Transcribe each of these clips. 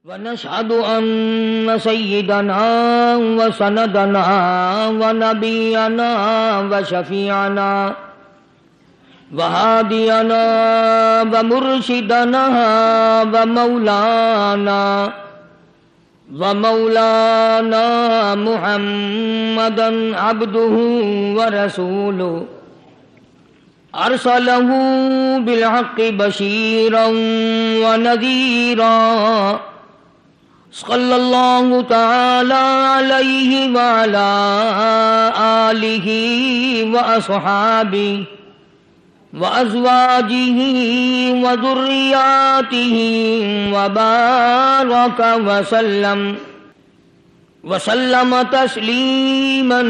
ونشهد أن سيدنا وسندنا ونبينا وشفيعنا وهادينا ومرشدنا ومولانا محمدا عبده ورسوله أرسله بالحق بشيرا ونذيرا صلى الله تعالى عليه وعلى آله وأصحابه وأزواجه وذرياته وبارك وسلم تسليما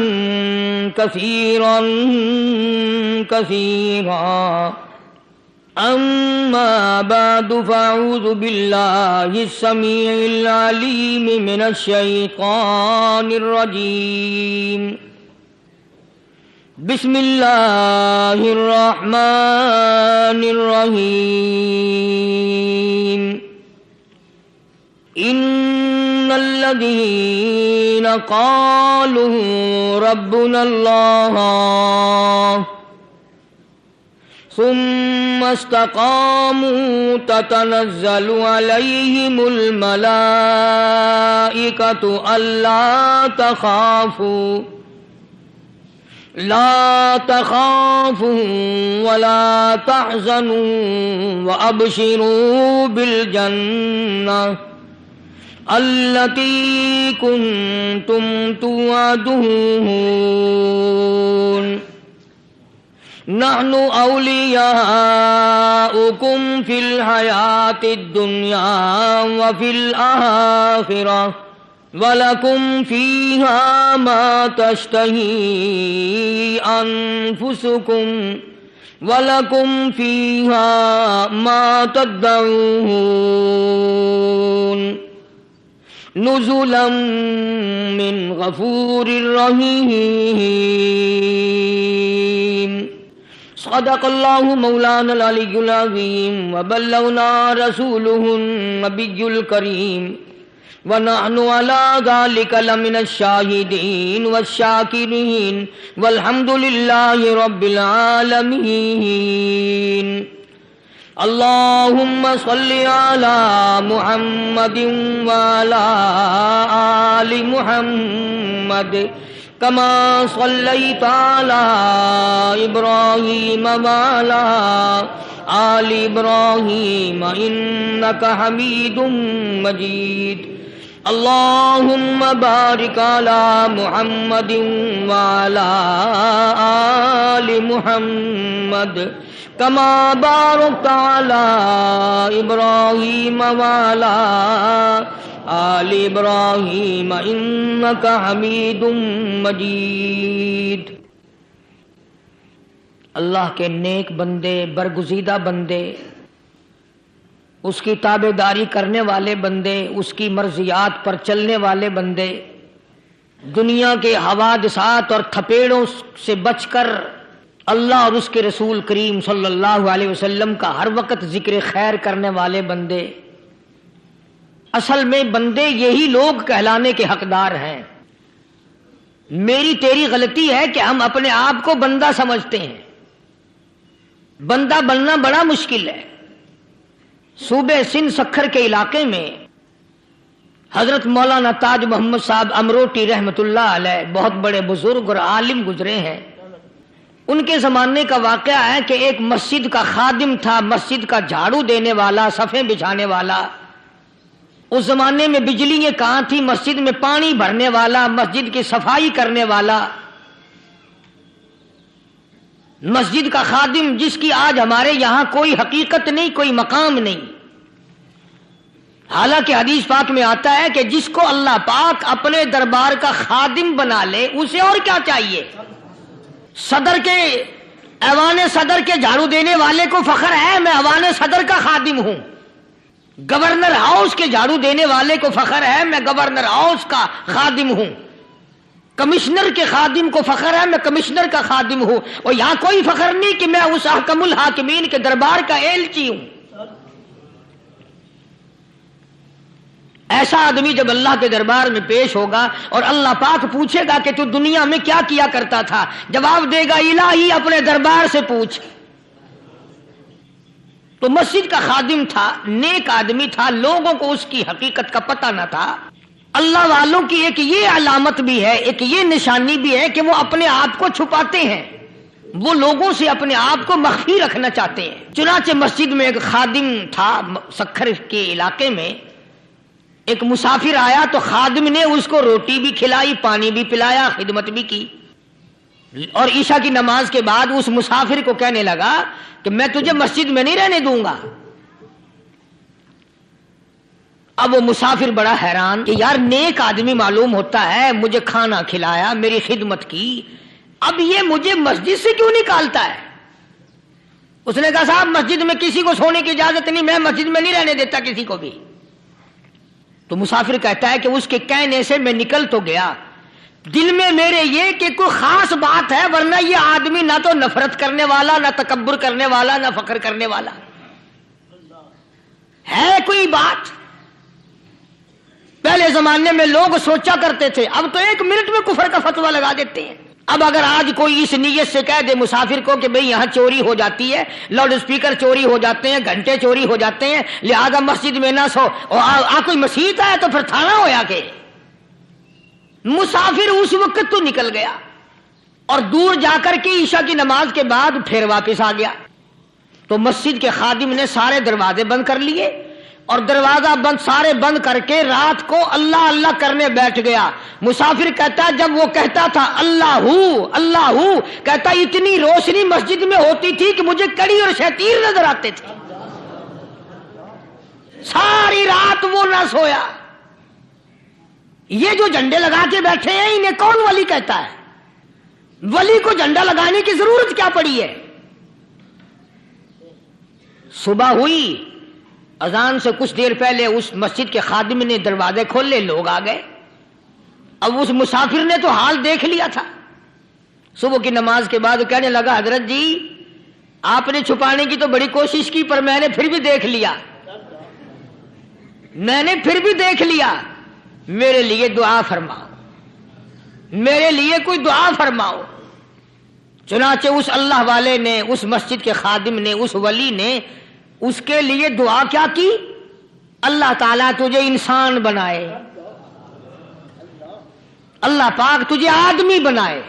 كثيرا كثيرا. أما بعد فأعوذ بالله السميع العليم من الشيطان الرجيم. بسم الله الرحمن الرحيم. إن الذين قالوا ربنا الله ثم استقاموا تتنزل عليهم الملائكة لا تخافوا ولا تحزنوا وأبشروا بالجنة التي كنتم توعدون. نحن أولياؤكم في الحياة الدنيا وفي الآخرة ولكم فيها ما تشتهي أنفسكم ولكم فيها ما تدعون. نزلا من غفور رحيم. صدق الله مولانا العلي العظيم وبلغنا رسوله النبي الكريم ونحن على ذلك لمن الشاهدين والشاكرين والحمد لله رب العالمين. اللهم صل على محمد وعلى آل محمد كما صليت على إبراهيم وعلى آل إبراهيم إنك حميد مجيد. اللهم بارك على محمد وعلى آل محمد كما باركت على إبراهيم وعلى آل إبراهيم إنك حميد مجيد. اللہ کے نیک بندے، برگزیدہ بندے، اس کی تابع داری کرنے والے بندے، اس کی مرضیات پر چلنے والے بندے، دنیا کے حوادثات اور تھپیڑوں سے بچ کر اللہ اور اس کے رسول کریم صلی اللہ علیہ وسلم کا ہر وقت ذکر خیر کرنے والے بندے، اصل میں بندے یہی لوگ کہلانے کے حقدار ہیں. میری تیری غلطی ہے کہ ہم اپنے آپ کو بندہ سمجھتے ہیں. بندہ بننا بڑا مشکل ہے. صوبے سندھ سکھر کے علاقے میں حضرت مولانا تاج محمد صاحب امروٹی رحمت اللہ علیہ بہت بڑے بزرگ اور عالم گزرے ہیں. ان کے زمانے کا واقعہ ہے کہ ایک مسجد کا خادم تھا، مسجد کا جھاڑو دینے والا، صفیں بچھانے والا. اس زمانے میں بجلیاں کہاں تھی، مسجد میں پانی بھرنے والا، مسجد کی صفائی کرنے والا، مسجد کا خادم جس کی آج ہمارے یہاں کوئی حقیقت نہیں، کوئی مقام نہیں. حالانکہ حدیث پاک میں آتا ہے کہ جس کو اللہ پاک اپنے دربار کا خادم بنا لے اسے اور کیا چاہیے. ایوان صدر کے جھاڑو دینے والے کو فخر ہے میں ایوان صدر کا خادم ہوں. گورنر ہاؤس کے جھاڑو دینے والے کو فخر ہے میں گورنر ہاؤس کا خادم ہوں. کمشنر کے خادم کو فخر ہے میں کمشنر کا خادم ہوں. اور یہاں کوئی فخر نہیں کہ میں اس احکم الحاکمین کے دربار کا ایلچی ہوں. ایسا آدمی جب اللہ کے دربار میں پیش ہوگا اور اللہ پاک پوچھے گا کہ تو دنیا میں کیا کیا کرتا تھا، جواب دے گا الہی اپنے دربار سے پوچھ۔ تو مسجد کا خادم تھا، نیک آدمی تھا، لوگوں کو اس کی حقیقت کا پتہ نہ تھا۔ اللہ والوں کی ایک یہ علامت بھی ہے، ایک یہ نشانی بھی ہے کہ وہ اپنے آپ کو چھپاتے ہیں، وہ لوگوں سے اپنے آپ کو مخفی رکھنا چاہتے ہیں۔ چنانچہ مسجد میں ایک خادم تھا، سکھر کے علاقے میں ایک مسافر آیا تو خادم نے اس کو روٹی بھی کھلائی، پانی بھی پلایا، خدمت بھی کی، اور عشاء کی نماز کے بعد اس مسافر کو کہنے لگا کہ میں تجھے مسجد میں نہیں رہنے دوں گا۔ اب وہ مسافر بڑا حیران کہ یار نیک آدمی معلوم ہوتا ہے، مجھے کھانا کھلایا، میری خدمت کی، اب یہ مجھے مسجد سے کیوں نکالتا ہے؟ اس نے کہا صاحب مسجد میں کسی کو سونے کی اجازت نہیں، میں مسجد میں نہیں رہنے دیتا کسی کو بھی۔ تو مسافر کہتا ہے کہ اس کے کہنے سے میں نکل تو گیا، دل میں میرے یہ کہ کوئی خاص بات ہے، ورنہ یہ آدمی نہ تو نفرت کرنے والا، نہ تکبر کرنے والا، نہ فخر کرنے والا ہے، کوئی بات۔ پہلے زمانے میں لوگ سوچا کرتے تھے، اب تو ایک منٹ میں کفر کا فتویٰ لگا دیتے ہیں۔ اب اگر آج کوئی اس نیت سے کہہ دے مسافر کو کہ بھئی یہاں چوری ہو جاتی ہے، لاؤڈ اسپیکر چوری ہو جاتے ہیں، گھنٹے چوری ہو جاتے ہیں، لہذا مسجد میں نہ سو، اور کوئی مسیت آیا تو پھر تھانہ ہویا کہ مسافر اس وقت تو نکل گیا اور دور جا کر کے عشاء کی نماز کے بعد پھر واپس آ گیا۔ تو مسجد کے خادم نے سارے دروازے بند کر لیے اور دروازہ بند سارے بند کر کے رات کو اللہ اللہ کرنے بیٹھ گیا۔ مسافر کہتا ہے جب وہ کہتا تھا اللہ ہو کہتا اتنی روشنی مسجد میں ہوتی تھی کہ مجھے کڑی اور شتیر نظر آتے تھے، ساری رات وہ نہ سویا۔ یہ جو جھنڈے لگا کے بیٹھے ہیں انہیں کون ولی کہتا ہے؟ ولی کو جھنڈا لگانے کی ضرورت کیا پڑی ہے؟ صبح ہوئی، اذان سے کچھ دیر پہلے اس مسجد کے خادم نے دروازے کھولے، لوگ آ گئے۔ اب اس مسافر نے تو حال دیکھ لیا تھا، صبح کی نماز کے بعد کہنے لگا حضرت جی آپ نے چھپانے کی تو بڑی کوشش کی پر میں نے پھر بھی دیکھ لیا، میرے لیے دعا فرماؤ، میرے لیے کوئی دعا فرماؤ۔ چنانچہ اس اللہ والے نے، اس مسجد کے خادم نے، اس ولی نے اس کے لیے دعا کیا کی؟ اللہ تعالیٰ تجھے انسان بنائے، اللہ پاک تجھے آدمی بنائے۔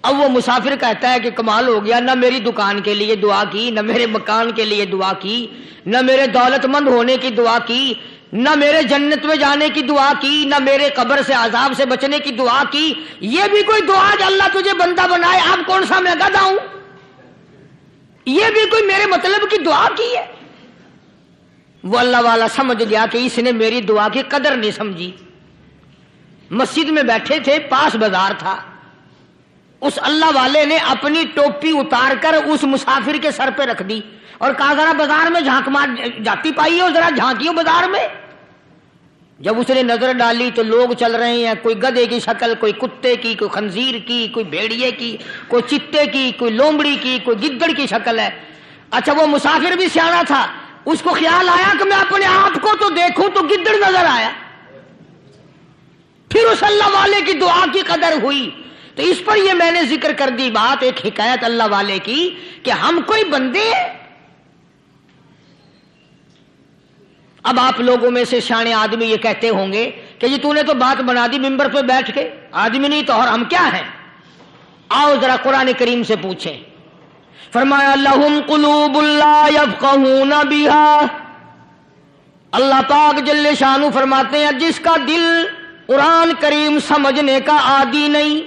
اب وہ مسافر کہتا ہے کہ کمال ہو گیا، نہ میری دکان کے لیے دعا کی، نہ میرے مکان کے لیے دعا کی، نہ میرے دولت مند ہونے کی دعا کی، نہ میرے جنت میں جانے کی دعا کی، نہ میرے قبر سے عذاب سے بچنے کی دعا کی۔ یہ بھی کوئی دعا کہ اللہ تجھے بندہ بنائے؟ اب کون سا میں گدھا ہوں؟ یہ بھی کوئی میرے مطلب کی دعا کی ہے؟ وہ اللہ والا سمجھ گیا کہ اس نے میری دعا کی قدر نہیں سمجھی۔ مسجد میں بیٹھے تھے، پاس بازار تھا، اس اللہ والے نے اپنی ٹوپی اتار کر اس مسافر کے سر پہ رکھ دی اور کہا ذرا بازار میں جھانک مار جاتی پائی ہو، ذرا جھانکیو بازار میں۔ جب اس نے نظر ڈالی تو لوگ چل رہے ہیں، کوئی گدھے کی شکل، کوئی کتے کی، کوئی خنزیر کی، کوئی بھیڑیے کی، کوئی چتے کی، کوئی لومڑی کی، کوئی گدڑ کی شکل ہے۔ اچھا وہ مسافر بھی سیانا تھا، اس کو خیال آیا کہ میں اپنے آپ کو تو دیکھوں تو گدڑ نظر آیا۔ پھر اس اللہ والے کی دعا کی قدر ہوئی۔ تو اس پر یہ میں نے ذکر کر دی بات، ایک حکایت اللہ والے کی کہ ہم کوئی بندے ہیں۔ اب آپ لوگوں میں سے شانے آدمی یہ کہتے ہوں گے کہ جی تو نے تو بات بنا دی ممبر پہ بیٹھ کے، آدمی نہیں تو اور ہم کیا ہیں؟ آؤ ذرا قرآن کریم سے پوچھیں۔ فرمایا لہم قلوب لا یفقہون بہا، اللہ پاک جل شانہ فرماتے ہیں جس کا دل قرآن کریم سمجھنے کا عادی نہیں،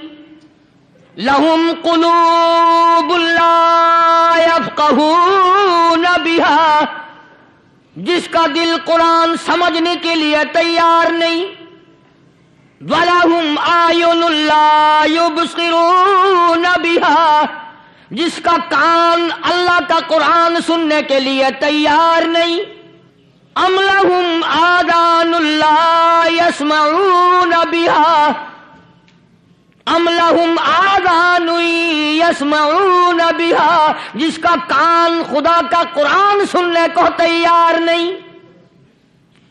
لہم قلوب لا یفقہون بہا، جس کا دل قرآن سمجھنے کے لیے تیار نہیں، وَلَهُمْ أَعْيُنٌ لَا يُبْصِرُونَ بِهَا، جس کا کان اللہ کا قرآن سننے کے لیے تیار نہیں، أَمْ لَهُمْ آذَانٌ لَا يَسْمَعُونَ بِهَا، أَمْ لَهُمْ آذَانٌ يَسْمَعُونَ بِهَا، جس کا کان خدا کا قرآن سننے کو تیار نہیں۔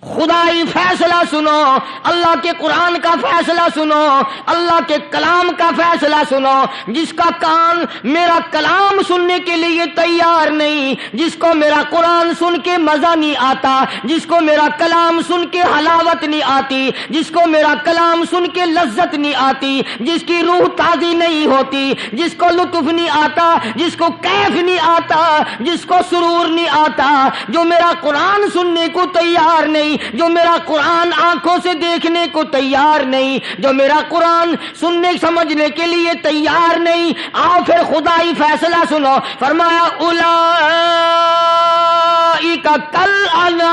خدائی فیصلہ سنو، اللہ کے قرآن کا فیصلہ سنو، اللہ کے کلام کا فیصلہ سنو۔ جس کا کان میرا کلام سننے کے لیے تیار نہیں، جس کو میرا قرآن سن کے مزہ نہیں آتا، جس کو میرا کلام سن کے حلاوت نہیں آتی، جس کو میرا کلام سن کے لذت نہیں آتی، جس کی روح تازی نہیں ہوتی، جس کو لطف نہیں آتا، جس کو کیف نہیں آتا، جس کو سرور نہیں آتا، جو میرا قرآن سننے کو تیار نہیں، جو میرا قرآن آنکھوں سے دیکھنے کو تیار نہیں، جو میرا قرآن سننے سمجھنے کے لیے تیار نہیں، آؤ پھر خدائی فیصلہ سنو۔ فرمایا اولئک کالانعام،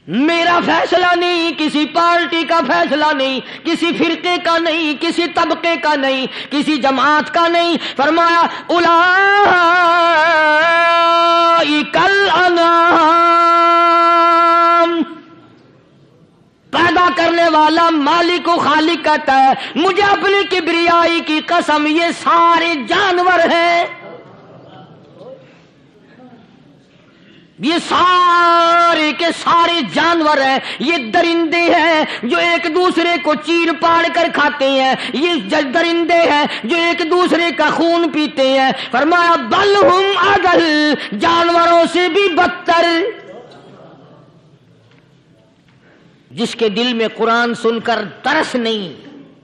میرا فیصلہ نہیں، کسی پارٹی کا فیصلہ نہیں، کسی فرقے کا نہیں، کسی طبقے کا نہیں، کسی جماعت کا نہیں۔ فرمایا اولئک الانعام، پیدا کرنے والا مالک و خالق کہتا ہے مجھے اپنی کبریائی کی قسم یہ سارے جانور ہیں، یہ سارے کے سارے جانور ہیں، یہ درندے ہیں جو ایک دوسرے کو چیر پاڑ کر کھاتے ہیں، یہ درندے ہیں جو ایک دوسرے کا خون پیتے ہیں۔ فرمایا بل ہم اضل، جانوروں سے بھی بدتر۔ جس کے دل میں قرآن سن کر ترس نہیں،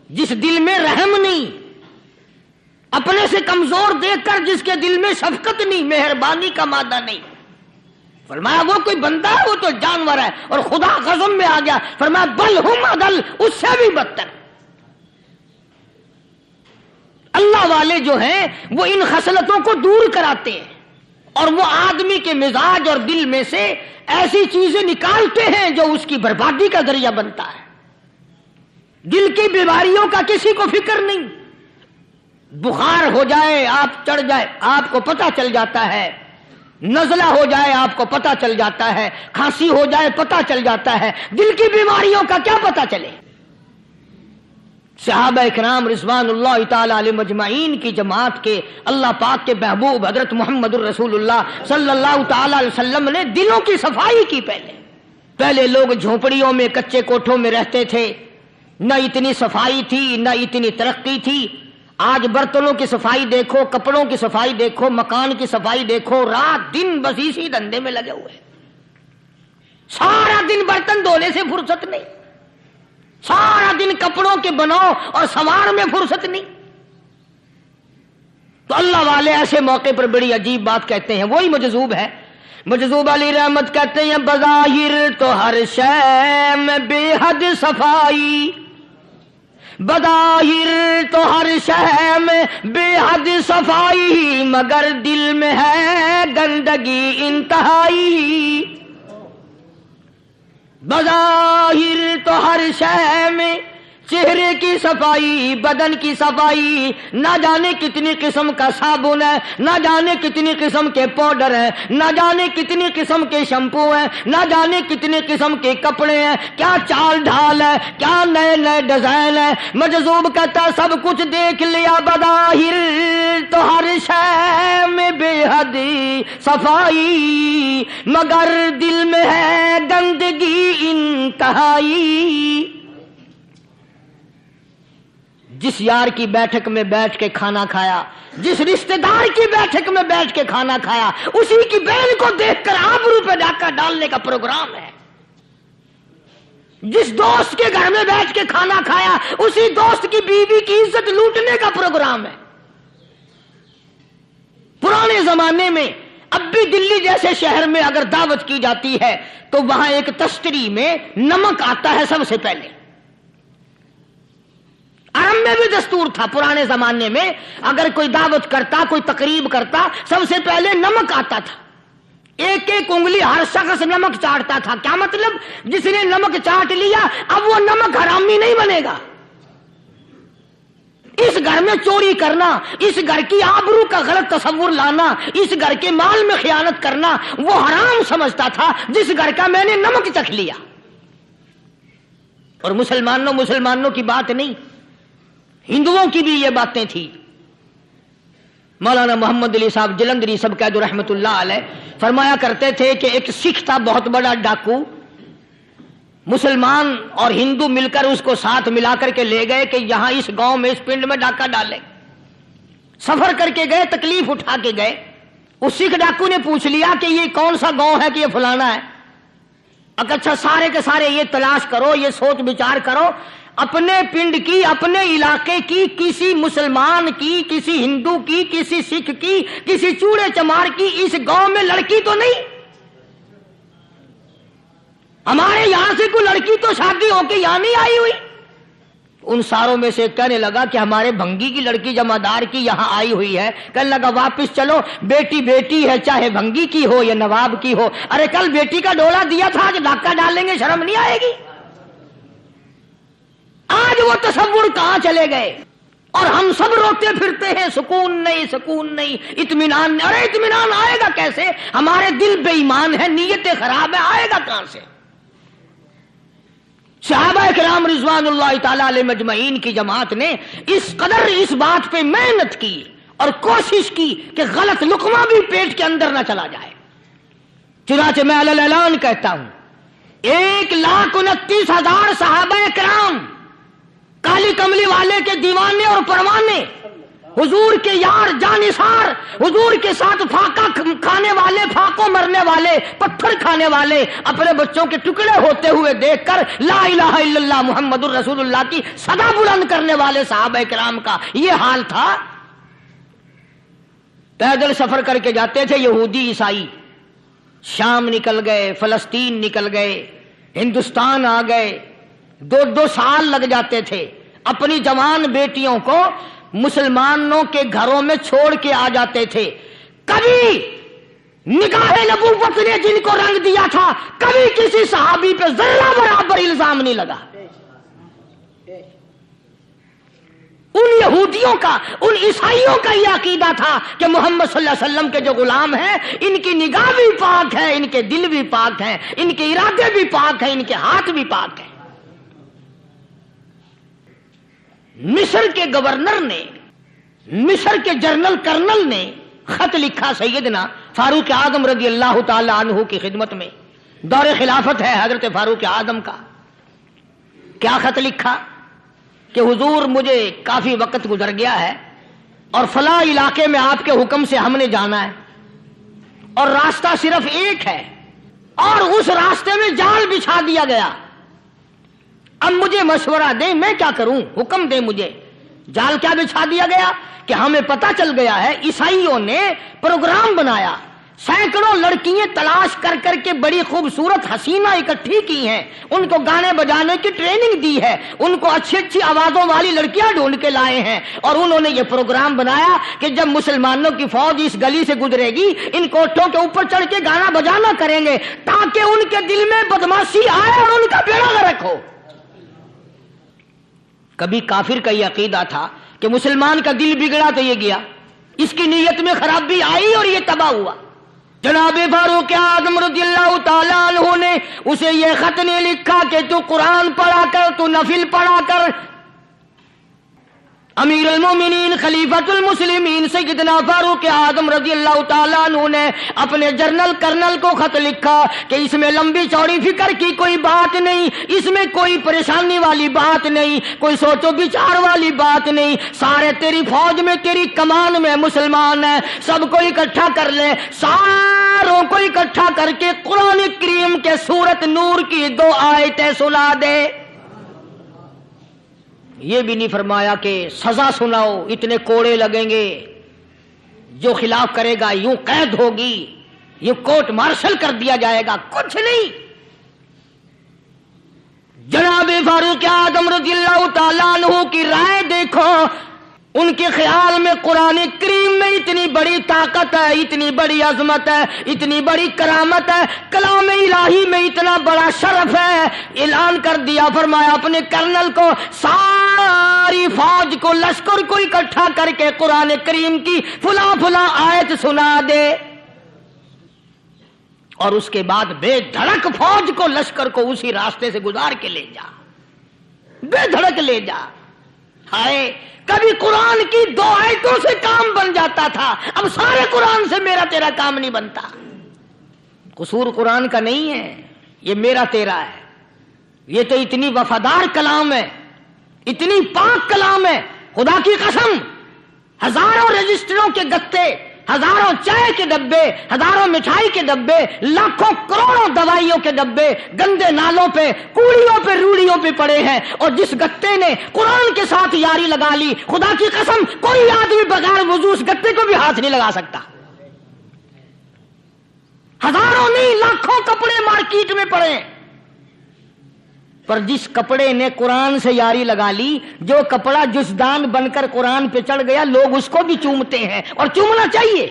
جس دل میں رحم نہیں، اپنے سے کمزور دیکھ کر جس کے دل میں شفقت نہیں، مہربانی کا مادہ نہیں، فرمایا وہ کوئی بندہ ہے، وہ تو جانور ہے۔ اور خدا غضب میں آ گیا، فرمایا بل ہم اضل، اس سے بھی بدتر۔ اللہ والے جو ہیں وہ ان خصلتوں کو دور کراتے ہیں، اور وہ آدمی کے مزاج اور دل میں سے ایسی چیزیں نکالتے ہیں جو اس کی بربادی کا ذریعہ بنتا ہے۔ دل کی بیماریوں کا کسی کو فکر نہیں، بخار ہو جائے، آپ چڑھ جائے، آپ کو پتہ چل جاتا ہے، نزلہ ہو جائے آپ کو پتہ چل جاتا ہے، کھانسی ہو جائے پتہ چل جاتا ہے، دل کی بیماریوں کا کیا پتہ چلے؟ صحابہ اکرام رضوان اللہ تعالی علیہ مجمعین کی جماعت کے اللہ پاک کے محبوب حضرت محمد الرسول اللہ صلی اللہ تعالی علیہ وسلم نے دلوں کی صفائی کی۔ پہلے لوگ جھونپڑیوں میں کچے کوٹھوں میں رہتے تھے، نہ اتنی صفائی تھی نہ اتنی ترقی تھی۔ آج برتنوں کی صفائی دیکھو، کپڑوں کی صفائی دیکھو، مکان کی صفائی دیکھو، رات دن بس اسی دھندے میں لگے ہوئے، سارا دن برتن دھونے سے فرصت نہیں، سارا دن کپڑوں کے بناؤ اور سنوار میں فرصت نہیں۔ تو اللہ والے ایسے موقع پر بڑی عجیب بات کہتے ہیں، وہی مجذوب ہے، مجذوب علی رحمت کہتے ہیں بظاہر تو ہر شے میں بے حد صفائی، بظاہر تو ہر شے میں بے حد صفائی، مگر دل میں ہے گندگی انتہائی۔ بظاہر تو ہر شے میں چہرے کی صفائی، بدن کی صفائی، نہ جانے کتنی قسم کا صابن ہے، نہ جانے کتنی قسم کے پاؤڈر ہیں، نہ جانے کتنی قسم کے شیمپو ہیں، نہ جانے کتنی قسم کے کپڑے ہیں، کیا چال ڈھال ہے، کیا نئے نئے ڈیزائن ہے۔ مجذوب کہتا سب کچھ دیکھ لیا، بظاہر تو ہر شے میں بے حد صفائی، مگر دل میں ہے گندگی انتہائی۔ جس یار کی بیٹھک میں بیٹھ کے کھانا کھایا، جس رشتہ دار کی بیٹھک میں بیٹھ کے کھانا کھایا، اسی کی بہن کو دیکھ کر آبرو پہ ڈاکہ ڈالنے کا پروگرام ہے۔ جس دوست کے گھر میں بیٹھ کے کھانا کھایا، اسی دوست کی بیوی کی عزت لوٹنے کا پروگرام ہے۔ پرانے زمانے میں اب بھی دلی جیسے شہر میں اگر دعوت کی جاتی ہے تو وہاں ایک تشتری میں نمک آتا ہے سب سے پہلے۔ عرب میں بھی دستور تھا، پرانے زمانے میں اگر کوئی دعوت کرتا، کوئی تقریب کرتا، سب سے پہلے نمک آتا تھا۔ ایک ایک انگلی ہر شخص نمک چاٹتا تھا۔ کیا مطلب؟ جس نے نمک چاٹ لیا اب وہ نمک حرامی نہیں بنے گا۔ اس گھر میں چوری کرنا، اس گھر کی آبرو کا غلط تصور لانا، اس گھر کے مال میں خیانت کرنا وہ حرام سمجھتا تھا جس گھر کا میں نے نمک چکھ لیا۔ اور مسلمانوں کی بات نہیں، ہندوؤں کی بھی یہ باتیں تھی۔ مولانا محمد علی صاحب جلندری سب قید رحمت اللہ علیہ فرمایا کرتے تھے کہ ایک سکھ تھا بہت بڑا ڈاکو، مسلمان اور ہندو مل کر اس کو ساتھ ملا کر کے لے گئے کہ یہاں اس گاؤں میں اس پنڈ میں ڈاکہ ڈالے. سفر کر کے گئے، تکلیف اٹھا کے گئے. اس سکھ ڈاکو نے پوچھ لیا کہ یہ کون سا گاؤں ہے کہ یہ فلانا ہے. اچھا سارے کے سارے یہ تلاش کرو، یہ سوچ بچار کرو، اپنے پنڈ کی، اپنے علاقے کی، کسی مسلمان کی، کسی ہندو کی، کسی سکھ کی، کسی چوڑے چمار کی اس گاؤں میں لڑکی تو نہیں؟ ہمارے یہاں سے کوئی لڑکی تو شادی ہو کے یہاں نہیں آئی ہوئی. ان ساروں میں سے کہنے لگا کہ ہمارے بھنگی کی لڑکی جمعدار کی یہاں آئی ہوئی ہے. کہنے لگا واپس چلو، بیٹی بیٹی ہے چاہے بھنگی کی ہو یا نواب کی ہو. ارے کل بیٹی کا ڈولا دیا تھا، آج ڈاکہ ڈالیں گے، شرم نہیں آئے گی؟ آج وہ تصور کہاں چلے گئے؟ اور ہم سب روتے پھرتے ہیں سکون نہیں، سکون نہیں، اطمینان نہیں. ارے اطمینان آئے گا کیسے؟ ہمارے دل بے ایمان ہے، نیتیں خراب ہے، آئے گا کہاں سے؟ صحابہ کرام رضوان اللہ تعالی علیہ مجمعین کی جماعت نے اس قدر اس بات پہ محنت کی اور کوشش کی کہ غلط لقمہ بھی پیٹ کے اندر نہ چلا جائے. چنانچہ میں علی اعلان کہتا ہوں 1,29,000 صحابہ کرام، کالی کملی والے کے دیوانے اور پروانے، حضور کے یار جانثار، حضور کے ساتھ پھاقہ کھانے والے، پھاقوں مرنے والے، پتھر کھانے والے، اپنے بچوں کے ٹکڑے ہوتے ہوئے دیکھ کر لا الہ الا اللہ محمد الرسول اللہ کی صدا بلند کرنے والے صحابہ کرام کا یہ حال تھا. پیدل سفر کر کے جاتے تھے یہودی عیسائی، شام نکل گئے، فلسطین نکل گئے، ہندوستان آ گئے، 2 سال لگ جاتے تھے. اپنی جوان بیٹیوں کو مسلمانوں کے گھروں میں چھوڑ کے آ جاتے تھے. کبھی نگاہ نبوت نے جن کو رنگ دیا تھا، کبھی کسی صحابی پہ ذرہ برابر الزام نہیں لگا. ان یہودیوں کا، ان عیسائیوں کا یہ عقیدہ تھا کہ محمد صلی اللہ علیہ وسلم کے جو غلام ہیں ان کی نگاہ بھی پاک ہے، ان کے دل بھی پاک ہیں، ان کے ارادے بھی پاک ہیں، ان کے ہاتھ بھی پاک ہیں. مصر کے گورنر نے، مصر کے جنرل کرنل نے خط لکھا سیدنا فاروق اعظم رضی اللہ تعالی عنہ کی خدمت میں. دور خلافت ہے حضرت فاروق اعظم کا. کیا خط لکھا کہ حضور مجھے کافی وقت گزر گیا ہے اور فلاں علاقے میں آپ کے حکم سے ہم نے جانا ہے اور راستہ صرف ایک ہے اور اس راستے میں جال بچھا دیا گیا. اب مجھے مشورہ دیں میں کیا کروں، حکم دیں مجھے. جال کیا بچھا دیا گیا کہ ہمیں پتا چل گیا ہے عیسائیوں نے پروگرام بنایا، سینکڑوں لڑکیاں تلاش کر کر کے بڑی خوبصورت حسینہ اکٹھی کی ہیں، ان کو گانے بجانے کی ٹریننگ دی ہے، ان کو اچھی اچھی آوازوں والی لڑکیاں ڈھونڈ کے لائے ہیں اور انہوں نے یہ پروگرام بنایا کہ جب مسلمانوں کی فوج اس گلی سے گزرے گی ان کوٹھوں کے اوپر چڑھ کے گانا بجانا کریں گے تاکہ ان کے دل میں بدماشی آئے اور ان کا بیڑا غرق ہو. کبھی کافر کا یہ عقیدہ تھا کہ مسلمان کا دل بگڑا تو یہ گیا، اس کی نیت میں خرابی آئی اور یہ تباہ ہوا. جناب فاروق اعظم رضی اللہ تعالیٰ عنہ نے اسے یہ خط نہیں لکھا کہ تو قرآن پڑھا کر، تو نفل پڑھا کر. امیر المومنین خلیفۃ المسلمین سیدنا فاروق اعظم رضی اللہ تعالیٰ عنہ نے اپنے جنرل کرنل کو خط لکھا کہ اس میں لمبی چوڑی فکر کی کوئی بات نہیں، اس میں کوئی پریشانی والی بات نہیں، کوئی سوچو بچار والی بات نہیں. سارے تیری فوج میں، تیری کمان میں مسلمان ہیں، سب کو اکٹھا کر لے، ساروں کو اکٹھا کر کے قرآن کریم کے سورت نور کی 2 آیتیں سنا دے. یہ بھی نہیں فرمایا کہ سزا سناؤ، اتنے کوڑے لگیں گے، جو خلاف کرے گا یوں قید ہوگی، یہ کورٹ مارشل کر دیا جائے گا، کچھ نہیں. جناب فاروق اعظم رضی اللہ تعالیٰ عنہ کی رائے دیکھو، ان کے خیال میں قرآن کریم میں اتنی بڑی طاقت ہے، اتنی بڑی عظمت ہے، اتنی بڑی کرامت ہے، کلام الہی میں اتنا بڑا شرف ہے. اعلان کر دیا، فرمایا اپنے کرنل کو ساری فوج کو، لشکر کو اکٹھا کر کے قرآن کریم کی فلاں فلاں آیت سنا دے اور اس کے بعد بے دھڑک فوج کو، لشکر کو اسی راستے سے گزار کے لے جا، بے دھڑک لے جا. ہائے کبھی قرآن کی 2 آیتوں سے کام بن جاتا تھا، اب سارے قرآن سے میرا تیرا کام نہیں بنتا۔ قصور قرآن کا نہیں ہے، یہ میرا تیرا ہے۔ یہ تو اتنی وفادار کلام ہے، اتنی پاک کلام ہے، خدا کی قسم ہزاروں رجسٹروں کے گتے، ہزاروں چائے کے ڈبے، ہزاروں مٹھائی کے ڈبے، لاکھوں کروڑوں دوائیوں کے ڈبے گندے نالوں پہ، کوڑیوں پہ، روڑیوں پہ پڑے ہیں، اور جس گتے نے قرآن کے ساتھ یاری لگا لی، خدا کی قسم کوئی آدمی بغیر وضو اس گتے کو بھی ہاتھ نہیں لگا سکتا۔ ہزاروں نہیں لاکھوں کپڑے مارکیٹ میں پڑے، پر جس کپڑے نے قرآن سے یاری لگا لی، جو کپڑا جزدان بن کر قرآن پہ چڑھ گیا، لوگ اس کو بھی چومتے ہیں، اور چومنا چاہیے۔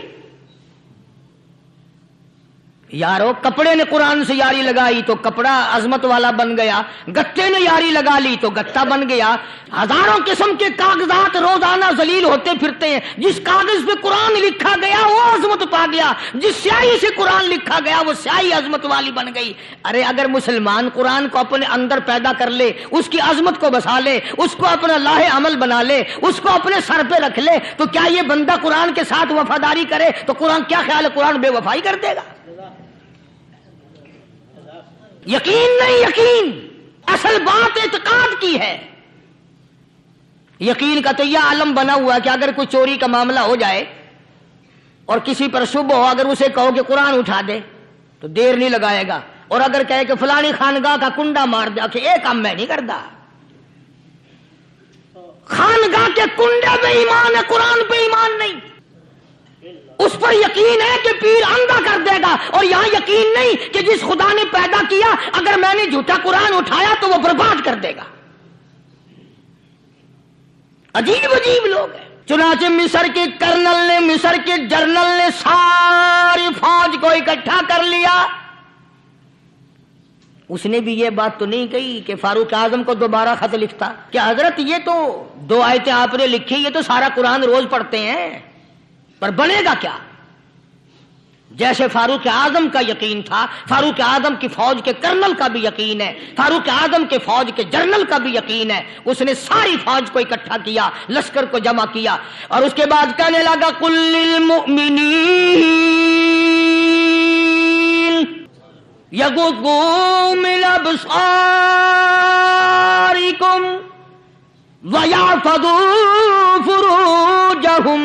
یارو کپڑے نے قرآن سے یاری لگائی تو کپڑا عظمت والا بن گیا، گتے نے یاری لگا لی تو گتا بن گیا۔ ہزاروں قسم کے کاغذات روزانہ ذلیل ہوتے پھرتے ہیں، جس کاغذ پہ قرآن لکھا گیا وہ عظمت پا گیا، جس سیاہی سے قرآن لکھا گیا وہ سیاہی عظمت والی بن گئی۔ ارے اگر مسلمان قرآن کو اپنے اندر پیدا کر لے، اس کی عظمت کو بسا لے، اس کو اپنا لاہ عمل بنا لے، اس کو اپنے سر پہ رکھ لے، تو کیا یہ بندہ قرآن کے ساتھ وفاداری کرے تو قرآن کیا خیال ہے قرآن بے وفائی کر دے گا؟ یقین نہیں، یقین اصل بات اعتقاد کی ہے۔ یقین کا تو یہ عالم بنا ہوا ہے کہ اگر کوئی چوری کا معاملہ ہو جائے اور کسی پر شبہ ہو، اگر اسے کہو کہ قرآن اٹھا دے تو دیر نہیں لگائے گا، اور اگر کہے کہ فلانی خانگاہ کا کنڈا مار دے کہ یہ کام میں نہیں کرتا۔ خانگاہ کے کنڈے پہ ایمان ہے، قرآن پہ ایمان نہیں۔ اس پر یقین ہے کہ پیر اندھا کر دے گا، اور یہاں یقین نہیں کہ جس خدا نے پیدا کیا اگر میں نے جھوٹا قرآن اٹھایا تو وہ برباد کر دے گا۔ عجیب عجیب لوگ ہیں۔ چنانچہ مصر کے کرنل نے، مصر کے جرنل نے ساری فوج کو اکٹھا کر لیا۔ اس نے بھی یہ بات تو نہیں کہی کہ فاروق اعظم کو دوبارہ خط لکھتا کہ حضرت یہ تو 2 آیتیں آپ نے لکھی، یہ تو سارا قرآن روز پڑھتے ہیں، پر بنے گا کیا؟ جیسے فاروق اعظم کا یقین تھا، فاروق اعظم کی فوج کے کرنل کا بھی یقین ہے، فاروق اعظم کے فوج کے جنرل کا بھی یقین ہے۔ اس نے ساری فوج کو اکٹھا کیا، لشکر کو جمع کیا، اور اس کے بعد کہنے لگا قل للمؤمنین یغضوا من ابصارکم ویحفظوا فروجہم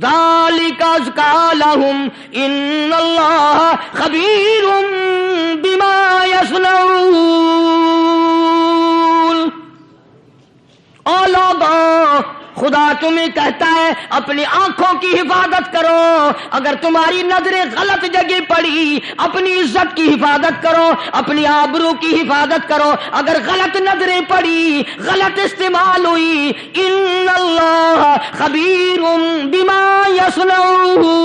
ذالک ازکی لہم ان اللہ خبیر بما یصنعون۔ او لوگو، خدا تمہیں کہتا ہے اپنی آنکھوں کی حفاظت کرو، اگر تمہاری نظریں غلط جگہ پڑی اپنی عزت کی حفاظت کرو، اپنی آبرو کی حفاظت کرو۔ اگر غلط نظریں پڑی، غلط استعمال ہوئی، ان اللہ خبیر بما یصنعون،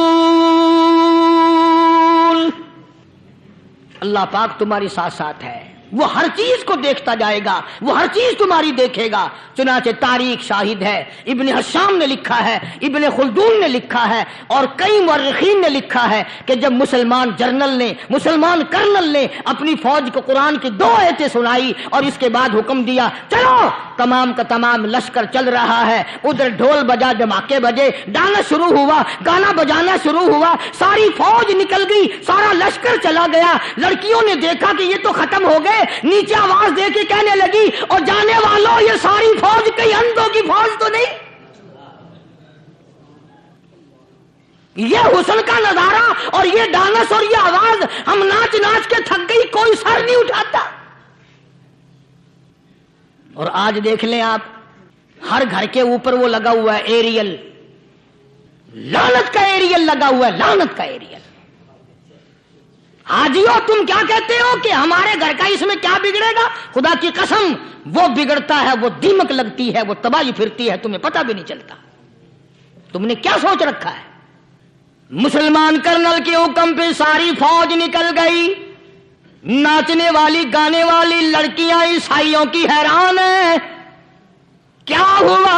اللہ پاک تمہاری ساتھ ساتھ ہے، وہ ہر چیز کو دیکھتا جائے گا، وہ ہر چیز تمہاری دیکھے گا۔ چنانچہ تاریخ شاہد ہے، ابن حشام نے لکھا ہے، ابن خلدون نے لکھا ہے، اور کئی مورخین نے لکھا ہے کہ جب مسلمان جرنل نے، مسلمان کرنل نے اپنی فوج کو قرآن کی 2 آیتیں سنائی اور اس کے بعد حکم دیا چلو، تمام کا تمام لشکر چل رہا ہے، ادھر ڈھول بجا، دھماکے بجے، ڈانا شروع ہوا، گانا بجانا شروع ہوا، ساری فوج نکل گئی، سارا لشکر چلا گیا۔ لڑکیوں نے دیکھا کہ یہ تو ختم ہو گئے، نیچے آواز دے کے کہنے لگی اور جانے والوں یہ ساری فوج کئی اندھوں کی فوج تو نہیں؟ یہ حسن کا نظارہ اور یہ ڈانس اور یہ آواز، ہم ناچ ناچ کے تھک گئی، کوئی سر نہیں اٹھاتا۔ اور آج دیکھ لیں آپ، ہر گھر کے اوپر وہ لگا ہوا ہے ایریل، لعنت کا ایریل لگا ہوا ہے، لعنت کا ایریل۔ حاجیو تم کیا کہتے ہو کہ ہمارے گھر کا اس میں کیا بگڑے گا؟ خدا کی قسم وہ بگڑتا ہے، وہ دیمک لگتی ہے، وہ تباہی پھرتی ہے، تمہیں پتہ بھی نہیں چلتا۔ تم نے کیا سوچ رکھا ہے؟ مسلمان کرنل کے حکم پہ ساری فوج نکل گئی، ناچنے والی گانے والی لڑکیاں عیسائیوں کی حیران ہیں، کیا ہوا؟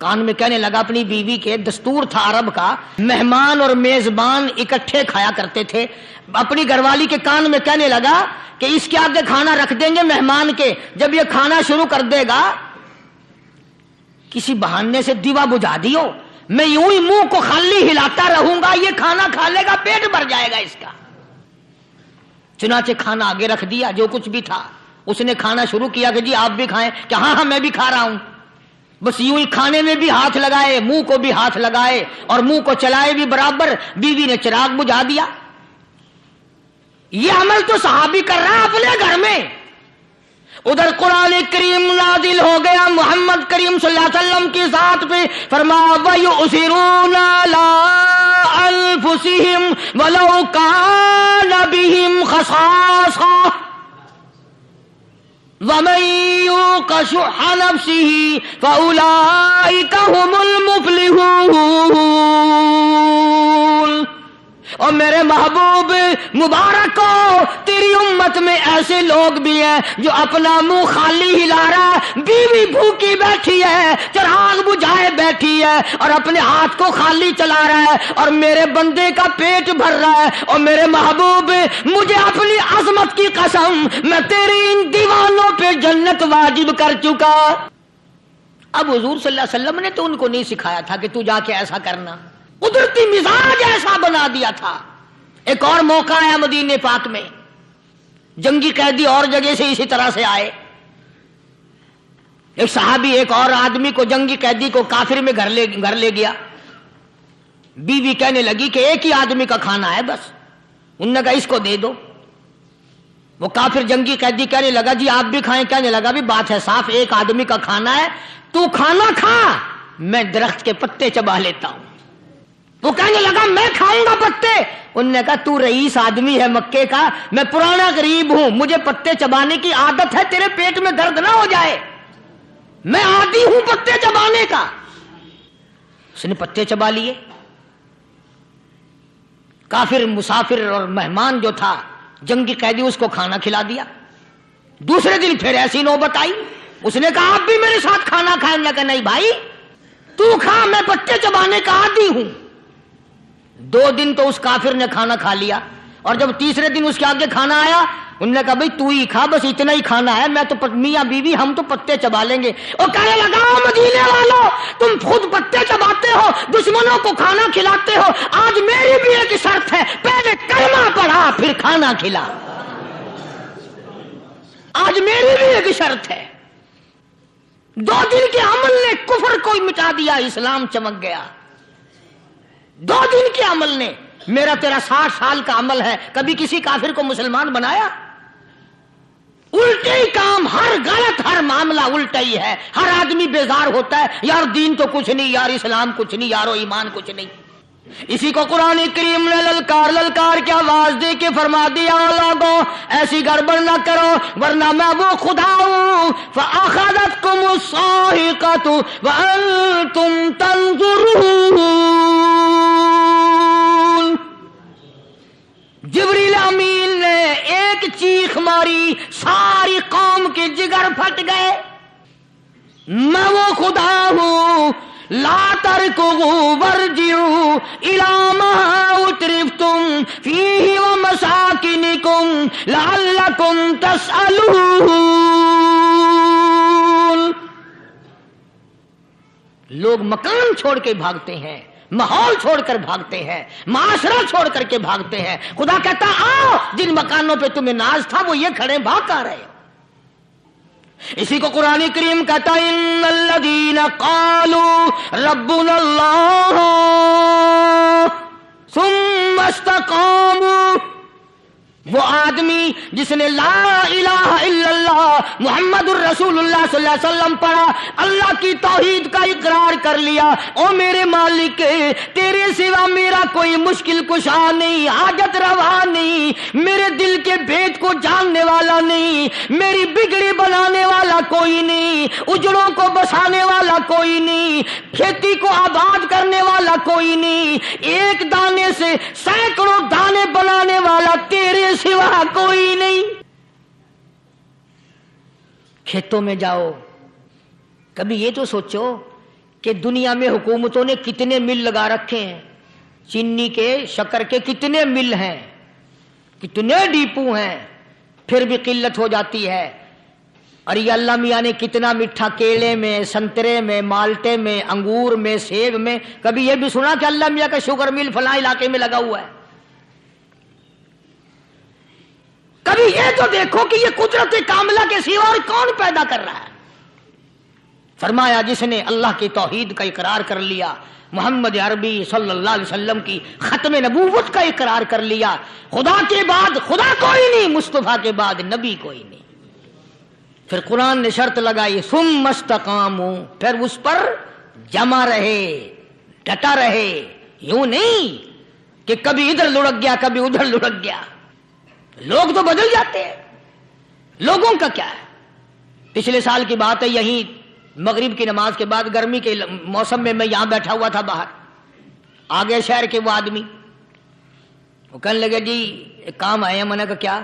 کان میں کہنے لگا اپنی بیوی کے، دستور تھا عرب کا، مہمان اور میزبان اکٹھے کھایا کرتے تھے، اپنی گھر والی کے کان میں کہنے لگا کہ اس کے آگے کھانا رکھ دیں گے مہمان کے، جب یہ کھانا شروع کر دے گا کسی بہانے سے دیوا بجھا دیو، میں یوں ہی منہ کو خالی ہلاتا رہوں گا، یہ کھانا کھا لے گا، پیٹ بھر جائے گا اس کا۔ چنانچہ کھانا آگے رکھ دیا، جو کچھ بھی تھا، اس نے کھانا شروع کیا کہ جی آپ بھی کھائیں، کہ ہاں ہاں میں بھی کھا رہا ہوں۔ بس یوں ہی کھانے میں بھی ہاتھ لگائے، منہ کو بھی ہاتھ لگائے اور منہ کو چلائے بھی برابر، بیوی نے چراغ بجھا دیا۔ یہ عمل تو صحابی کر رہا اپنے گھر میں، ادھر قرآن کریم نازل ہو گیا محمد کریم صلی اللہ علیہ وسلم کی ذات پہ، فرمایا وَيُؤْثِرُونَ عَلَىٰ أَنفُسِهِمْ وَلَوْ كَانَ بِهِمْ خَصَاصَةٌ وَمَن يُوقَ شُحَّ نَفْسِهِ فَأُولَٰئِكَ هُمُ الْمُفْلِحُونَ۔ اور میرے محبوب مبارک کو، تیری امت میں ایسے لوگ بھی ہیں جو اپنا منہ خالی ہلا رہا ہے، بیوی بھوکی بیٹھی ہے، چراغ بجھائے بیٹھی ہے اور اپنے ہاتھ کو خالی چلا رہا ہے، اور میرے بندے کا پیٹ بھر رہا ہے۔ اور میرے محبوب مجھے اپنی عظمت کی قسم، میں تیری ان دیوانوں پہ جنت واجب کر چکا۔ اب حضور صلی اللہ علیہ وسلم نے تو ان کو نہیں سکھایا تھا کہ تو جا کے ایسا کرنا، قدرتی مزاج ایسا بنا دیا تھا۔ ایک اور موقع آیا مدینے پاک میں، جنگی قیدی اور جگہ سے اسی طرح سے آئے، ایک صحابی ایک اور آدمی کو، جنگی قیدی کو کافر میں گھر لے گیا۔ بیوی کہنے لگی کہ ایک ہی آدمی کا کھانا ہے بس، انہوں نے کہا اس کو دے دو۔ وہ کافر جنگی قیدی کہنے لگا جی آپ بھی کھائیں، کہنے لگا بھی بات ہے صاف، ایک آدمی کا کھانا ہے، تو کھانا کھا، میں درخت کے پتے چبا لیتا ہوں۔ وہ کہنے لگا میں کھاؤں گا پتے، انہوں نے کہا تو رئیس آدمی ہے مکے کا، میں پرانا غریب ہوں، مجھے پتے چبانے کی عادت ہے، تیرے پیٹ میں درد نہ ہو جائے، میں عادی ہوں پتے چبانے کا۔ اس نے پتے چبا لیے۔ کافر مسافر اور مہمان جو تھا جنگی قیدی، اس کو کھانا کھلا دیا۔ دوسرے دن پھر ایسی نوبت آئی، اس نے کہا آپ بھی میرے ساتھ کھانا کھائیں، نے کہا نہیں بھائی تو کھا، میں پتے چبانے کا عادی ہوں۔ 2 دن تو اس کافر نے کھانا کھا لیا، اور جب تیسرے دن اس کے آگے کھانا آیا، انہوں نے کہا بھائی تو ہی کھا، بس اتنا ہی کھانا ہے، میں تو میاں بیوی ہم تو پتے چبا لیں گے۔ اور کہنے لگا مدینے والوں تم خود پتے چباتے ہو، دشمنوں کو کھانا کھلاتے ہو، آج میری بھی ایک شرط ہے، پہلے کلمہ پڑھا پھر کھانا کھلا۔ آج میری بھی ایک شرط ہے۔ 2 دن کے عمل نے کفر کو مٹا دیا، اسلام چمک گیا۔ 2 دن کے عمل نے، میرا تیرا 60 سال کا عمل ہے، کبھی کسی کافر کو مسلمان بنایا؟ الٹے ہی کام، ہر غلط، ہر معاملہ الٹا ہی ہے۔ ہر آدمی بیزار ہوتا ہے، یار دین تو کچھ نہیں، یار اسلام کچھ نہیں، یارو ایمان کچھ نہیں۔ اسی کو قرآن کریم نے للکار کے آواز دے کے فرما دیا لوگوں ایسی گڑبڑ نہ کرو ورنہ میں وہ خدا ہوں۔ فَأَخَذَتْكُمُ الصَّاعِقَةُ وَأَنْتُمْ تَنْظُرُونَ۔ جبریل امین نے ایک چیخ ماری، ساری قوم کے جگر پھٹ گئے۔ میں وہ خدا ہوں، لا ترکضوا وارجعوا إلى ما أترفتم فيه ومساكنكم لعلكم تسألون۔ لوگ مکان چھوڑ کے بھاگتے ہیں، ماحول چھوڑ کر بھاگتے ہیں، معاشرہ چھوڑ کر کے بھاگتے ہیں۔ خدا کہتا آؤ، جن مکانوں پہ تمہیں ناز تھا وہ یہ کھڑے بھاگ کر رہے۔ اسی کو قرآن کریم کہتا ہے ان الذین قالوا ربنا اللہ ثم استقاموا، وہ آدمی جس نے لا الہ الا اللہ محمد الرسول اللہ صلی اللہ علیہ وسلم پڑھا، اللہ کی توحید کا اقرار کر لیا، او میرے مالک تیرے سوا میرا کوئی مشکل کشا نہیں، حاجت روا نہیں، میرے دل کے بھید کو جاننے والا نہیں، میری بگڑی بنانے والا کوئی نہیں، اجڑوں کو بسانے والا کوئی نہیں، کھیتی کو آباد کرنے والا کوئی نہیں، ایک دانے سے سینکڑوں دانے بنانے والا تیرے سوا کوئی نہیں۔ کھیتوں میں جاؤ، کبھی یہ تو سوچو کہ کہ دنیا میں حکومتوں نے کتنے مل لگا رکھے ہیں، چینی کے، شکر کے کتنے مل ہیں، کتنے ڈیپو ہیں، پھر بھی قلت ہو جاتی ہے۔ اور یہ اللہ میاں نے کتنا میٹھا کیلے میں، سنترے میں، مالٹے میں، انگور میں، سیب میں، کبھی یہ بھی سنا کہ اللہ میاں کا شوگر مل فلاں علاقے میں لگا ہوا ہے؟ کبھی یہ تو دیکھو کہ یہ قدرت کاملہ کے سوا اور کون پیدا کر رہا ہے؟ فرمایا جس نے اللہ کی توحید کا اقرار کر لیا، محمد عربی صلی اللہ علیہ وسلم کی ختم نبوت کا اقرار کر لیا، خدا کے بعد خدا کوئی نہیں، مصطفیٰ کے بعد نبی کوئی نہیں، پھر قرآن نے شرط لگائی ثم استقاموا، پھر اس پر جمع رہے، ڈٹا رہے، یوں نہیں کہ کبھی ادھر لڑک گیا کبھی ادھر لڑک گیا۔ لوگ تو بدل جاتے ہیں، لوگوں کا کیا ہے؟ پچھلے سال کی بات ہے، یہیں مغرب کی نماز کے بعد گرمی کے موسم میں یہاں بیٹھا ہوا تھا باہر، آگے شہر کے وہ آدمی، وہ کہنے لگے جی ایک کام آئے ہیں۔ میں نے کہا کیا؟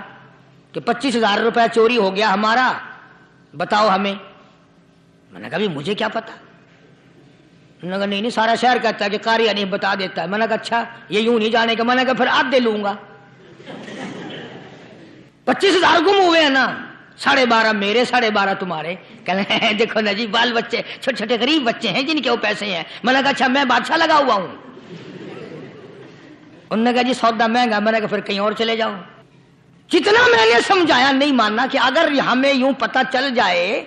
کہ 25,000 روپے چوری ہو گیا ہمارا، بتاؤ ہمیں۔ میں نے کہا بھی مجھے کیا پتا؟ انہوں نے کہا نہیں سارا شہر کہتا ہے کہ قاری نہیں بتا دیتا ہے۔ میں نے کہا اچھا یہ یوں نہیں جانے کا۔ میں نے کہا پھر آدھے لوں گا۔ 25,000 گم ہوئے ہیں نا، 12.5 میرے 12.5 تمہارے۔ کہنے ہیں دیکھو نا جی بال بچے چھوٹے چھوٹے غریب بچے ہیں جن کے وہ پیسے ہیں۔ میں نے کہا اچھا میں بادشاہ لگا ہوا ہوں؟ انہوں نے کہا جی سودا مہنگا۔ میں نے کہا پھر کہیں اور چلے جاؤ۔ جتنا میں نے سمجھایا نہیں ماننا کہ اگر ہمیں یوں پتہ چل جائے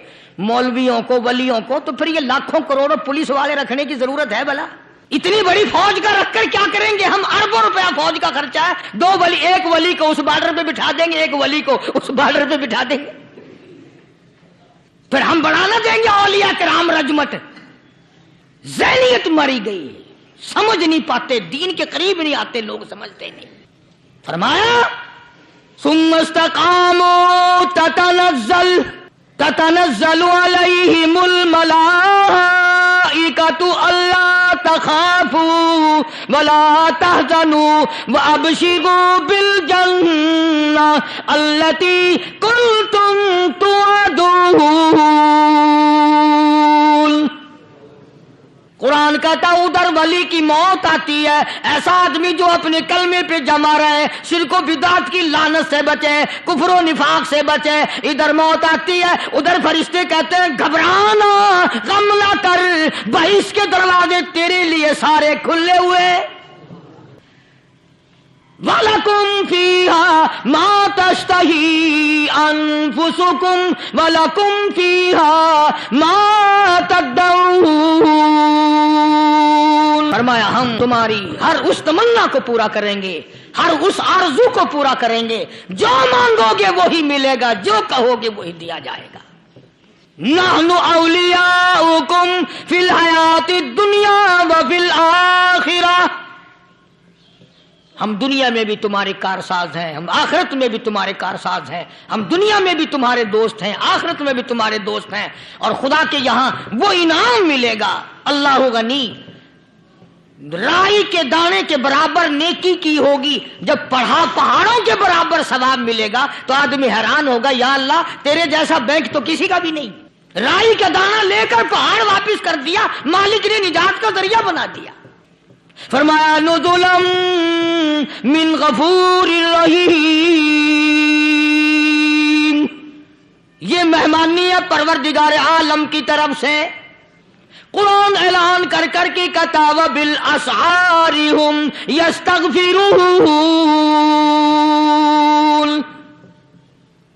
مولویوں کو ولیوں کو تو پھر یہ لاکھوں کروڑوں پولیس والے رکھنے کی ضرورت ہے بھلا؟ اتنی بڑی فوج کا رکھ کر کیا کریں گے ہم؟ اربوں روپیہ فوج کا خرچہ ہے، 2 ولی، ایک ولی کو اس بارڈر پہ بٹھا دیں گے، ایک ولی کو اس بارڈر پہ بٹھا دیں گے، پھر ہم بڑھانا دیں گے اولیاء کرام رجمت۔ ذہنیت مری گئی، سمجھ نہیں پاتے، دین کے قریب نہیں آتے لوگ، سمجھتے نہیں۔ فرمایا ثم استقاموا تتنزل علیہم الملائکۃ الا تخافوا ولا تحزنوا وابشروا بالجنہ التی کنتم توعدون۔ قرآن کہتا ہے ادھر ولی کی موت آتی ہے، ایسا آدمی جو اپنے کلمے پہ جمع رہے، شرک و بدعت کی لعنت سے بچے، کفر و نفاق سے بچے۔ ادھر موت آتی ہے، ادھر فرشتے کہتے ہیں گھبرانا، غم نہ کر، بہشت کے دروازے تیرے لیے سارے کھلے ہوئے۔ وَلَكُمْ فِيهَا مَا تَشْتَهِي أَنفُسُكُمْ وَلَكُمْ فِيهَا مَا تَدَّعُونَ۔ فرمایا ہم تمہاری ہر اس تمنا کو پورا کریں گے، ہر اس آرزو کو پورا کریں گے، جو مانگو گے وہی ملے گا، جو کہو گے وہی دیا جائے گا۔ نحن اولیاؤکم فی الحیات الدنیا وفی الآخرہ، ہم دنیا میں بھی تمہارے کارساز ہیں، ہم آخرت میں بھی تمہارے کارساز ہیں، ہم دنیا میں بھی تمہارے دوست ہیں، آخرت میں بھی تمہارے دوست ہیں، اور خدا کے یہاں وہ انعام ملے گا۔ اللہ غنی، رائی کے دانے کے برابر نیکی کی ہوگی، جب پہاڑوں کے برابر ثواب ملے گا تو آدمی حیران ہوگا، یا اللہ تیرے جیسا بینک تو کسی کا بھی نہیں۔ رائی کا دانہ لے کر پہاڑ واپس کر دیا، مالک نے نجات کا ذریعہ بنا دیا۔ فرمایا نزلا من غفور رحیم، یہ مہمانی ہے پروردگار عالم کی طرف سے۔ قرآن اعلان کر کر کے کہتا وبالاسحار هم یستغفرون۔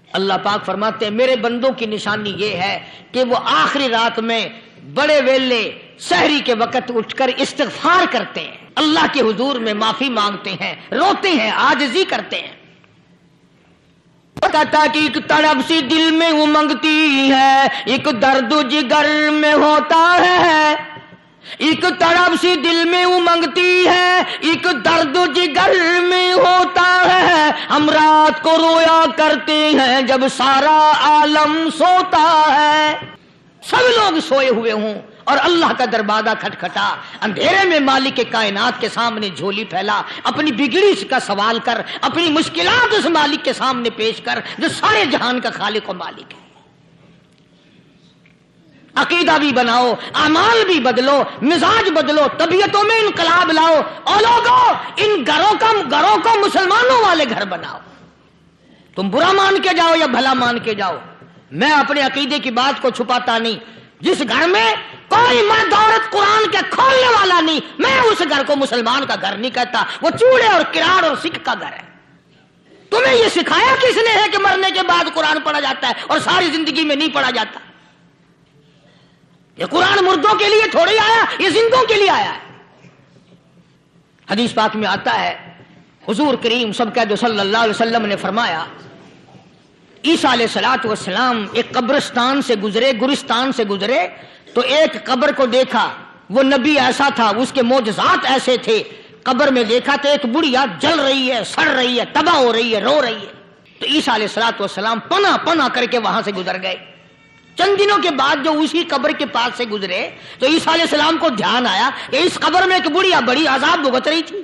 اللہ پاک فرماتے ہیں میرے بندوں کی نشانی یہ ہے کہ وہ آخری رات میں بڑے ویلے سحری کے وقت اٹھ کر استغفار کرتے ہیں، اللہ کے حضور میں معافی مانگتے ہیں، روتے ہیں، عاجزی کرتے ہیں۔ کہتا کہ ایک تڑپ سی دل میں امنگتی ہے، ایک درد جگر میں ہوتا ہے، ایک تڑپ سی دل میں امنگتی ہے، ایک درد جگر میں ہوتا ہے، ہم رات کو رویا کرتے ہیں جب سارا عالم سوتا ہے۔ سب لوگ سوئے ہوئے ہوں اور اللہ کا دروازہ کھٹکھٹا، اندھیرے میں مالک کائنات کے سامنے جھولی پھیلا، اپنی بگڑی کا سوال کر، اپنی مشکلات اس مالک کے سامنے پیش کر جو سارے جہان کا خالق و مالک ہے۔ عقیدہ بھی بناؤ، اعمال بھی بدلو، مزاج بدلو، طبیعتوں میں انقلاب لاؤ، اور لوگوں ان گھروں کو مسلمانوں والے گھر بناؤ۔ تم برا مان کے جاؤ یا بھلا مان کے جاؤ، میں اپنے عقیدے کی بات کو چھپاتا نہیں۔ جس گھر میں کوئی مرد عورت قرآن کے کھولنے والا نہیں، میں اس گھر کو مسلمان کا گھر نہیں کہتا، وہ چوڑے اور کراڑ اور سکھ کا گھر ہے۔ تمہیں یہ سکھایا کس نے ہے کہ مرنے کے بعد قرآن پڑھا جاتا ہے اور ساری زندگی میں نہیں پڑھا جاتا؟ یہ قرآن مردوں کے لیے تھوڑی آیا، یہ زندوں کے لیے آیا ہے۔ حدیث پاک میں آتا ہے، حضور کریم سب کا جو صلی اللہ علیہ وسلم نے فرمایا، عیسیٰ علیہ السلام ایک قبرستان سے گزرے، گورستان سے گزرے تو ایک قبر کو دیکھا، وہ نبی ایسا تھا، اس کے معجزات ایسے تھے۔ قبر میں دیکھا تو ایک بڑھیا جل رہی ہے، سڑ رہی ہے، تباہ ہو رہی ہے، رو رہی ہے۔ تو عیسیٰ علیہ السلام پناہ کر کے وہاں سے گزر گئے۔ چند دنوں کے بعد جو اسی قبر کے پاس سے گزرے تو عیسیٰ علیہ السلام کو دھیان آیا کہ اس قبر میں ایک بڑھیا بڑی عذاب بھگت رہی تھی،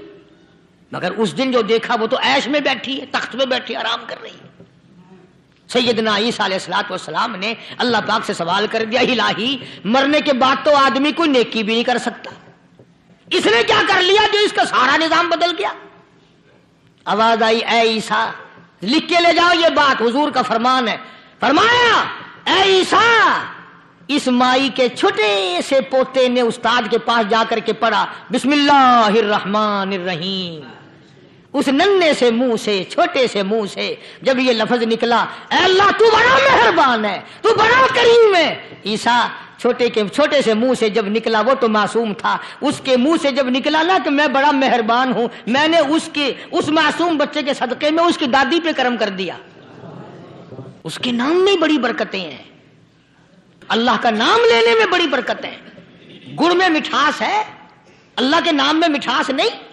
مگر اس دن جو دیکھا وہ تو عیش میں بیٹھی ہے، تخت میں بیٹھی آرام کر رہی ہے۔ سیدنا عیسیٰ علیہ السلام نے اللہ پاک سے سوال کر دیا، الہی مرنے کے بعد تو آدمی کوئی نیکی بھی نہیں کر سکتا، اس نے کیا کر لیا جو اس کا سارا نظام بدل گیا؟ آواز آئی، اے عیسیٰ لکھ کے لے جاؤ یہ بات، حضور کا فرمان ہے۔ فرمایا، اے عیسیٰ، اس مائی کے چھوٹے سے پوتے نے استاد کے پاس جا کر کے پڑھا بسم اللہ الرحمن الرحیم، اس ننھے سے منہ سے، چھوٹے سے منہ سے جب یہ لفظ نکلا، اے اللہ تو بڑا مہربان ہے، تو بڑا کریم ہے۔ عیسیٰ چھوٹے سے منہ سے جب نکلا، وہ تو معصوم تھا، اس کے منہ سے جب نکلا نا کہ میں بڑا مہربان ہوں، میں نے اس معصوم بچے کے صدقے میں اس کی دادی پہ کرم کر دیا۔ اس کے نام میں بڑی برکتیں ہیں، اللہ کا نام لینے میں بڑی برکتیں ہیں۔ گڑ میں مٹھاس ہے، اللہ کے نام میں مٹھاس نہیں۔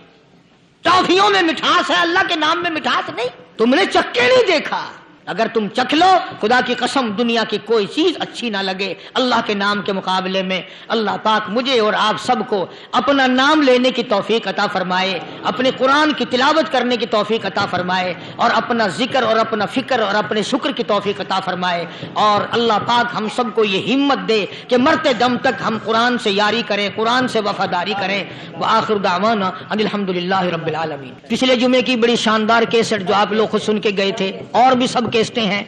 ٹافیوں میں مٹھاس ہے، اللہ کے نام میں مٹھاس نہیں۔ تم نے چکھ کے نہیں دیکھا، اگر تم چکھ لو، خدا کی قسم دنیا کی کوئی چیز اچھی نہ لگے اللہ کے نام کے مقابلے میں۔ اللہ پاک مجھے اور آپ سب کو اپنا نام لینے کی توفیق عطا فرمائے، اپنے قرآن کی تلاوت کرنے کی توفیق عطا فرمائے، اور اپنا ذکر اور اپنا فکر اور اپنے شکر کی توفیق عطا فرمائے، اور اللہ پاک ہم سب کو یہ ہمت دے کہ مرتے دم تک ہم قرآن سے یاری کریں، قرآن سے وفاداری کریں۔ وآخر دعوانا ان الحمدللہ رب العالمین۔ پچھلے جمعے کی بڑی شاندار کیسٹ جو آپ لوگ خود سن کے گئے تھے، اور بھی سب کیسٹیں ہیں،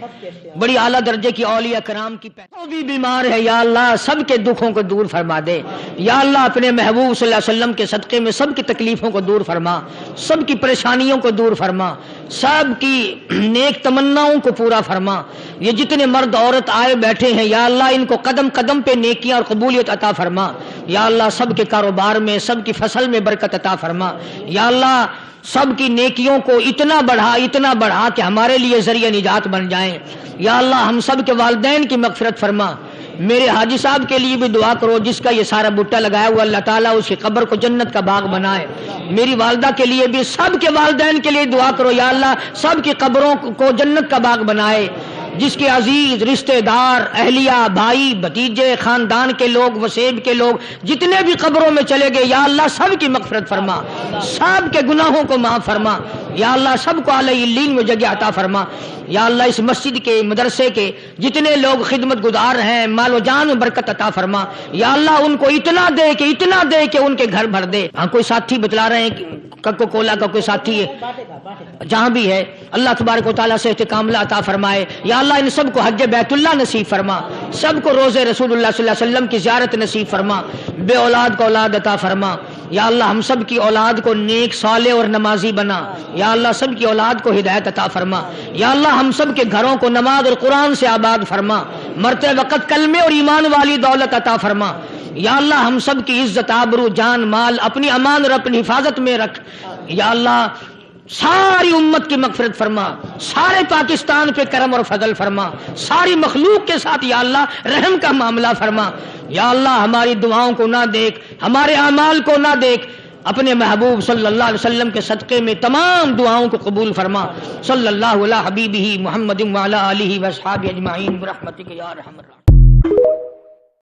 بڑی اعلیٰ درجے کی اولیاء کرام کی، وہ بھی بیمار ہے یا اللہ سب کے دکھوں کو دور فرما دے، یا اللہ اپنے محبوب صلی اللہ علیہ وسلم کے صدقے میں سب کی تکلیفوں کو دور فرما، سب کی پریشانیوں کو دور فرما، سب کی نیک تمناؤں کو پورا فرما۔ یہ جتنے مرد عورت آئے بیٹھے ہیں یا اللہ ان کو قدم قدم پہ نیکیاں اور قبولیت عطا فرما، یا اللہ سب کے کاروبار میں، سب کی فصل میں برکت عطا فرما، یا اللہ سب کی نیکیوں کو اتنا بڑھا کہ ہمارے لیے ذریعہ نجات بن جائیں۔ یا اللہ ہم سب کے والدین کی مغفرت فرما۔ میرے حاجی صاحب کے لیے بھی دعا کرو، جس کا یہ سارا بٹا لگایا ہوا، اللہ تعالیٰ اس کی قبر کو جنت کا باغ بنائے۔ میری والدہ کے لیے بھی، سب کے والدین کے لیے دعا کرو، یا اللہ سب کی قبروں کو جنت کا باغ بنائے۔ جس کے عزیز رشتہ دار، اہلیہ، بھائی، بھتیجے، خاندان کے لوگ، وسیب کے لوگ جتنے بھی قبروں میں چلے گئے، یا اللہ سب کی مغفرت فرما، سب کے گناہوں کو معاف فرما، یا اللہ سب کو اعلی علین میں جگہ عطا فرما۔ یا اللہ اس مسجد کے، مدرسے کے جتنے لوگ خدمت گزار ہیں، مال و جان میں برکت عطا فرما، یا اللہ ان کو اتنا دے کہ ان کے گھر بھر دے۔ ہاں کوئی ساتھی بتلا رہے ہیں، کوکا کولا کا کوئی ساتھی ہے جہاں بھی ہے، اللہ تبارک و تعالیٰ سے کاملہ عطا فرمائے۔ یا اللہ ان سب کو حج بیت اللہ نصیب فرما، سب کو روزے رسول اللہ صلی اللہ علیہ وسلم کی زیارت نصیب فرما، بے اولاد کو اولاد عطا فرما۔ یا اللہ ہم سب کی اولاد کو نیک، صالح اور نمازی بنا، یا اللہ سب کی اولاد کو ہدایت عطا فرما۔ یا اللہ ہم سب کے گھروں کو نماز اور قرآن سے آباد فرما، مرتے وقت کلمے اور ایمان والی دولت عطا فرما۔ یا اللہ ہم سب کی عزت، آبرو، جان، مال اپنی امان اور اپنی حفاظت میں رکھ۔ یا اللہ ساری امت کی مغفرت فرما، سارے پاکستان پہ کرم اور فضل فرما، ساری مخلوق کے ساتھ یا اللہ رحم کا معاملہ فرما۔ یا اللہ ہماری دعاؤں کو نہ دیکھ، ہمارے اعمال کو نہ دیکھ، اپنے محبوب صلی اللہ علیہ وسلم کے صدقے میں تمام دعاؤں کو قبول فرما۔ صلی اللہ علیہ حبیبہ محمد وعلی آلہ واصحابہ اجمعین برحمتک یا ارحم الراحمین۔